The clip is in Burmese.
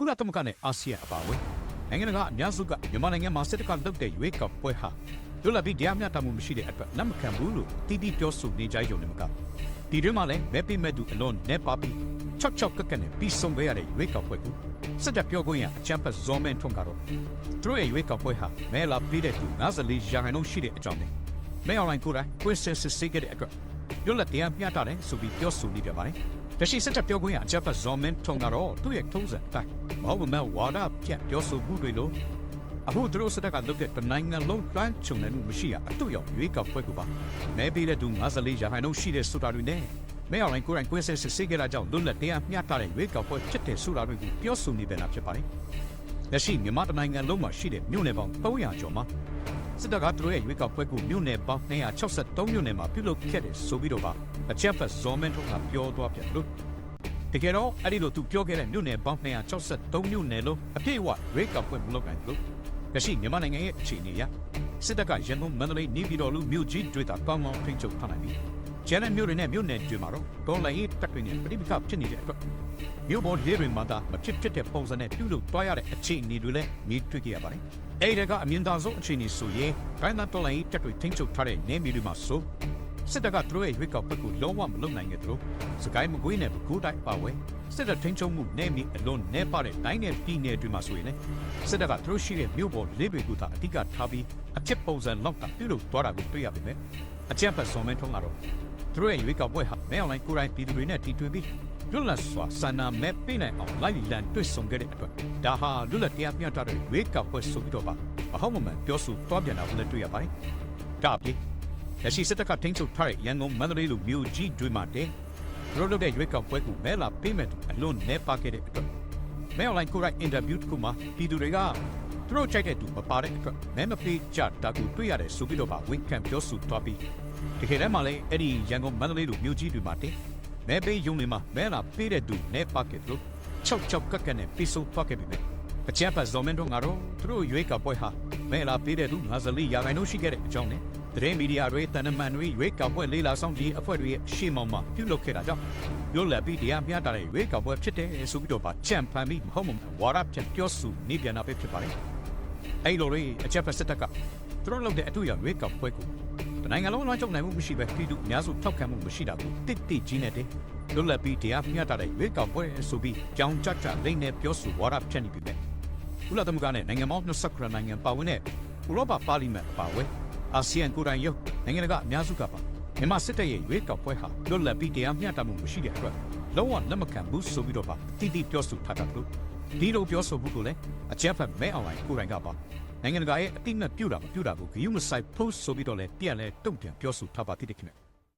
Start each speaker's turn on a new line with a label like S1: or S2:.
S1: ကုလသမဂ္ဂနဲ့အာဆီယံအပါအဝင်နိုင်ငံတကာအများစုကမြန်မာနိုင်ငံမှာစစ်တပ်ကလုပ်တဲ့ရွေးကောက်ပွဲဟာလွတ်လပ်ပြီးတရားမျှတမှုမရှိတဲ့အတွက်လက်မခံဘူးလို့တီးတီးပြောဆိုနေကြရုံနဲ့မကဒီတွင်မှလည်းမဲပေးမဲ့သူအလွန်နဲ့ပါပြီးချော့ကက်နဲ့ပြီးဆုံးခဲ့ရတဲ့ရွေးကောက်ပွဲကိုစစ်တပ်ပြောခွင့်ရအချမ်းဖတ်ဇော်မင်းထွန်းကတော့သူတို့ရဲ့ရွေးကောက်ပွဲဟာမဲလာပေးတဲ့သူ54ရာခိုင်နှုန်းရှိတဲ့အကြောင်းနဲ့မဲအွန်လိုင်းကိုယ်တိုင်ကွင်းစစ်ဆေးခဲ့တဲ့အတွက်လွတ်လပ်တရားမျှတတယ်ဆိုပြီးပြောဆိုနေကြပါတယ်တရှိစစ်တပ်ပြောခွင့်ရအချမ်းဖတ်ဇော်မင်းထွန်းကတော့သူ့ရဲ့ထုံးစံအတိုင်းမဟုတ်မဲ့ဝါဒပြတ်ပြောဆိုမှုတွေလို့အခုသူတို့စစ်တပ်ကလုပ်တဲ့နိုင်ငံလုံးလွှမ်းခြုံနေမှုမရှိရအတူရောက်ရွေးကောက်ပွဲကိုပါမဲပေးတဲ့သူ54ရာခိုင်နှုန်းရှိတဲ့ဆိုတာတွေနဲ့မဲအွန်လိုင်းကိုယ်တိုင်ကွင်းစစ်ဆေးခဲ့တာကြောင့်လွတ်လပ်တရားမျှတတဲ့ရွေးကောက်ပွဲဖြစ်တဲ့ဆိုတာတွေကိုပြောဆိုနေတယ်လားဖြစ်ပါတယ်လက်ရှိမြန်မာနိုင်ငံလုံးမှာရှိတဲ့မြို့နယ်ပေါင်း300ကျော်မှာစစ်တပ်ကသူတို့ရဲ့ရွေးကောက်ပွဲကိုမြို့နယ်ပေါင်း263မြို့နယ်မှာပြုလုပ်ခဲ့တယ်ဆိုပြီးတော့ပါအချက်ဖတ်ဇော်မင်းတို့ကပြောသွားပြန်လို့တကယ်တော့အဲ့ဒီလိုသူပြောခဲ့တဲ့မြို့နယ်ပေါင်း263မြို့နယ်လုံးအပြည့်အဝရွေးကောက်ပွဲမလုပ်နိုင်ဘူးလက်ရှိမြန်မာနိုင်ငံရဲ့အခြေအနေအရစစ်တပ်ကရန်ကုန်မန္တလေးနေပြည်တော်လူမြို့ကြီးတွေတာကောင်းကောင်းထိန်းချုပ်ထားနိုင်ပြီကျန်တဲ့မြို့တွေနဲ့မြို့နယ်တွေမှာတော့ဒေါ်လာရေးတက်တွေနဲ့ပြိပခဖြစ်နေတဲ့အတွက်မြို့ပေါ်လေးတွေမှာသာမဖြစ်တဲ့ပုံစံနဲ့ပြုလုပ်သွားရတဲ့အခြေအနေတွေလည်းမြင်တွေ့ကြရပါတယ်။အဲဒီကအမြင့်သာဆုံးအခြေအနေဆိုရင်ဘိုင်းသားဒေါ်လာရေးတက်တွေထိန်းချုပ်ထားတဲ့နေပြည်တော်မှာဆိုစစ်တပ်ကသူတို့ရဲ့ရွေးကောက်ပွဲကိုလုံးဝမလုပ်နိုင်ခဲ့သလိုစကိုင်းမကွေးနဲ့ပဲခူးတိုင်းပါဝဲစစ်တပ်ထိန်းချုပ်မှုနဲ့မြေအလွန်နဲ့ပါတဲ့တိုင်းနယ်ပြည်နယ်တွေမှာဆိုရင်လည်းစစ်တပ်ကသူတို့ရှိတဲ့မြို့ပေါ်လေးတွေကသာအဓိကထားပြီးအဖြစ်ပုံစံလောက်ကပြုလုပ်သွားတာကိုတွေ့ရပေမဲ့အကြံဖတ်ဆောင်မင်းထုံးကတော့သူတို့ရဲ့ရွေးကောက်ပွဲဟာမဲအွန်လိုင်းကိုယ်တိုင်ပြည်သူတွေနဲ့တီထွင်ပြီးလွတ်လပ်စွာဆန္ဒမဲပေးနိုင်အောင်လိုက်လံတွေ့ဆုံခဲ့တဲ့အတွက်ဒါဟာလွတ်လပ်တရားမျှတတဲ့ရွေးကောက်ပွဲဆိုပြီးတော့ပါအဟောင်းမှန်ပြောဆိုသွားပြန်တာကိုလည်းတွေ့ရပါတယ်။ဒါအပြင်လက်ရှိစစ်တပ်ကထိန်းချုပ်ထားတဲ့ရန်ကုန်မန္တလေးလိုမြို့ကြီးတွေမှာတဲ့သူတို့လုပ်တဲ့ရွေးကောက်ပွဲကိုမဲလာပေးမဲ့အလွန်နဲ့ပါခဲ့တဲ့အတွက်မဲအွန်လိုင်းကိုယ်တိုင်အင်တာဗျူးတစ်ခုမှာပြည်သူတွေကသူတို့ကြိုက်တဲ့သူမပါတဲ့အတွက်မဲမပေးကြတာကိုတွေ့ရတယ်ဆိုပြီးတော့ပါဝန်ခံပြောဆိုသွားပြီးတကယ်တမ်းမှာလည်းအဲ့ဒီရန်ကုန်မန္တလေးလိုမြို့ကြီးတွေမှာတဲ့မဲပေးရုံတွေမှာမဲလာပေးတဲ့သူနဲ့ပါခဲ့လို့ချောက်ကက်နဲ့ပြီးဆုံးသွားခဲ့ပြီပဲအချမ်းဖတ်ဇော်မင်းတို့ကတော့သူတို့ရွေးကောက်ပွဲဟာမဲလာပေးတဲ့သူ54ရာခိုင်နှုန်းရှိခဲ့တဲ့အကြောင်းနဲ့သတင်းမီဒီယာတွေတန်တမန်တွေရွေးကောက်ပွဲလေးလာဆောင်ကြီးအဖွဲ့တွေရဲ့ရှေ့မှောက်မှာပြုလုပ်ခဲ့တာကြောင့်လွတ်လပ်ပြီးတရားမျှတတဲ့ရွေးကောက်ပွဲဖြစ်တယ်ဆိုပြီးတော့ပါချန်ဖန်ပြီးမဟုတ်မှဝါရပြပြောဆိုနေပြန်တာပဲဖြစ်ပါတယ်အဲ့လိုတွေအချက်ဖတ်စစ်တပ်ကသူတို့လုပ်တဲ့အတူရောက်ရွေးကောက်ပွဲကိုနိုင်ငံလုံးလွှမ်းခြုံနိုင်မှုမရှိပဲပြည်သူအများစုထောက်ခံမှုမရှိတာကိုတိတိကြီးနဲ့လွတ်လပ်ပြီးတရားမျှတတဲ့ရွေးကောက်ပွဲဆိုပြီးကြောင်ကြလိမ့်နဲ့ပြောဆိုဝါရဖြန့်နေပြီပဲကုလသမဂ္ဂနဲ့နိုင်ငံပေါင်း29နိုင်ငံပါဝင်တဲ့ဥရောပပါလီမန်ပါဝင်အာဆီယံကိုယ်တိုင်ရုပ်နိုင်ငံကအများစုကပါမြန်မာစစ်တပ်ရဲ့ရွေးကောက်ပွဲဟာလွတ်လပ်ပြီးတရားမျှတမှုမရှိတဲ့အတွက်လုံးဝလက်မခံဘူးဆိုပြီးတော့ပါတိတိပြောဆိုထားတာလို့ဒီလိုပြောဆိုမှုကိုလည်းအကြမ်းဖက်မဲအွန်လိုင်းကိုယ်တိုင်ကပါနိုင်ငံတကာရဲ့အတိအမှတ်ပြုတာမပြုတာကိုဂရုမစိုက်ဖို့ဆိုပြီးတော့လည်းပြန်လဲတုံ့ပြန်ပြောဆိုထားပါသေးတယ်ခင်ဗျ